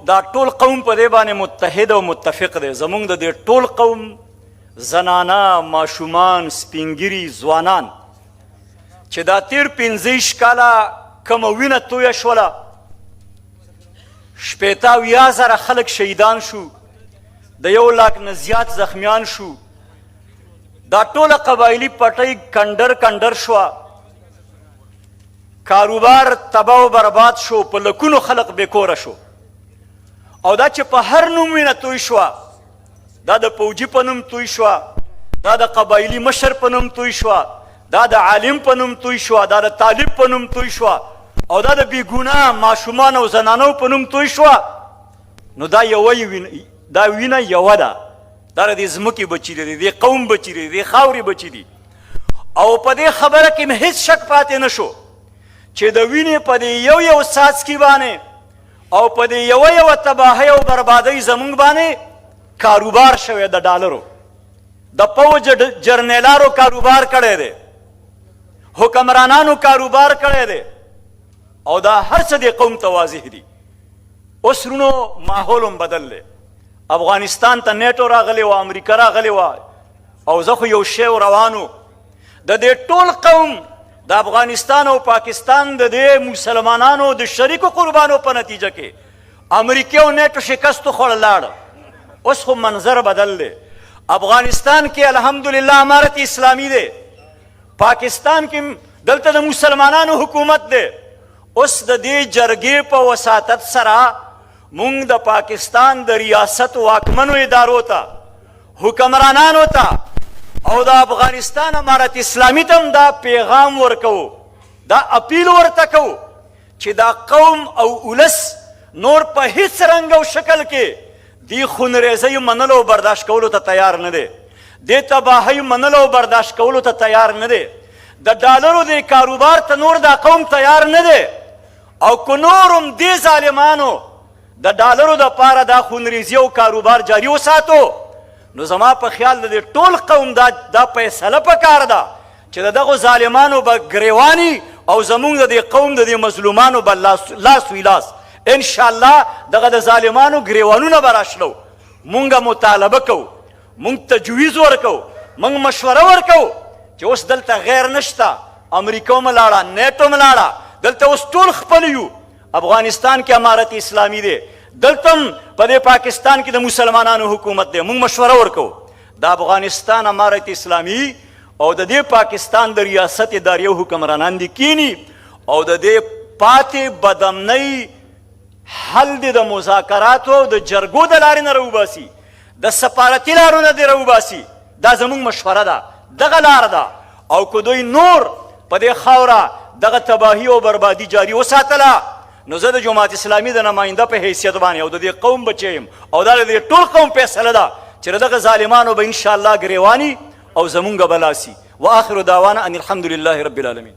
دا ټول قوم په دې باندې متحد او متفق دی. زمونږ د دې ټول قوم زنانه، ماشومان، سپینګیري، ځوانان چې دا تیر 15 کاله کومه وینه تویه شوله، 80,000 خلک شهیدان شو، د 1 لاک نه زیات زخمیان شو، دا ټوله قبایلي پټۍ کنډر کنډر شوه، کاروبار تباه و برباد شو، په لکونو خلق بیکوره شو. او دا چې په هر نوم وینه توی شوه، دا د پوجي په نوم توی شوه، دا د قبایلي مشر په نوم توی شوه، دا د عالم په نوم توی شوه، دا د طالب په نوم توی شوه، او دا د بیګناه ماشومان او زنانو په نوم توی شوه، نو دا دا وینه یوه ده. دا د دې ځمکې بچي دي، د دې قوم بچي دي، د دې خاورې بچي دي. او په دې خبره کې مې هېڅ شک پاتې نه شو چې د وینې په دې یو څاڅکي باندې او په دې یوه تباهۍ او بربادۍ زمونږ باندې کاروبار شوی د ډالرو، د پوج جرنیلارو کاروبار کړی دی، حکمرانانو کاروبار کړی دی، او دا هر څه د قوم ته واضح دي. اوس رونو ماحول هم بدل دی. افغانستان ته نیټو راغلی و، امریکا راغلی و، او زه خو یو شی روانو د دې ټول قوم د افغانستان او پاکستان د دې مسلمانانو د شریکو قربانو په نتیجه کې امریکا او نیټو شکست خوړل لاړ. اوس خو منظر بدل دی. افغانستان کې الحمدلله امارت اسلامی دی، پاکستان کې دلته د مسلمانانو حکومت دی. اوس د دې جرګې په وساطت سره مونږ د پاکستان د ریاست واکمنو ادارو ته، حکمرانانو ته او د افغانستان امارت اسلامی ته هم دا پیغام ورکو، دا اپیل ورته کو چې دا قوم او اولس نور په هیڅ رنګ او شکل کې دی خونریزۍ منلو او برداشت کولو ته تیار نه دی، دې تباهۍ منلو او برداشت کولو ته تیار نه دی، د ډالرو د کاروبار ته نور دا قوم تیار نه دی. او که نور هم دې ظالمانو د ډالرو دپاره دا خونریزي او کاروبار جاري وساتو، نو زما په خیال د دې ټول قوم دا فیصله پکار ده چې د دغو ظالمانو به ګریواني او زمونږ د دې قوم د دې مظلومانو به لاس وی لاس. انشاءالله دغه د ظالمانو ګریوانونه به راشلو. مونږ مطالبه کوو، مونږ تجویز ورکو، مونږ مشوره ورکو چې اوس دلته غیر نشته، امریکا هم لاړه، نیټو هم لاړه، دلته اوس ټول خپل یو. افغانستان کې امارت اسلامی دی، دلته هم په دې پاکستان کې د مسلمانانو حکومت دی. مونږ مشوره ورکو د افغانستان امارت اسلامی او د دې پاکستان د ریاست ادارې او حکمرانان دي کینی او د دې پاتې بدامنۍ حل دې د مذاکراتو او د جرګو د لارې نه راوباسي، د سفارتي لارو نه دې راوباسي. دا زمونږ مشوره ده، دغه لار ده. او که دوی نور په دې خاوره دغه تباهي او بربادي جاري وساتله، نو زه د جماعت اسلامي د نماینده په حیثیت باندې او د دې قوم بچی یم، او دا د دې ټول قوم فیصله ده چې دغه ظالمانو به انشاءالله ګریواني او زمونږ به لاسي. واخر دعوانا ان الحمد لله رب العالمین.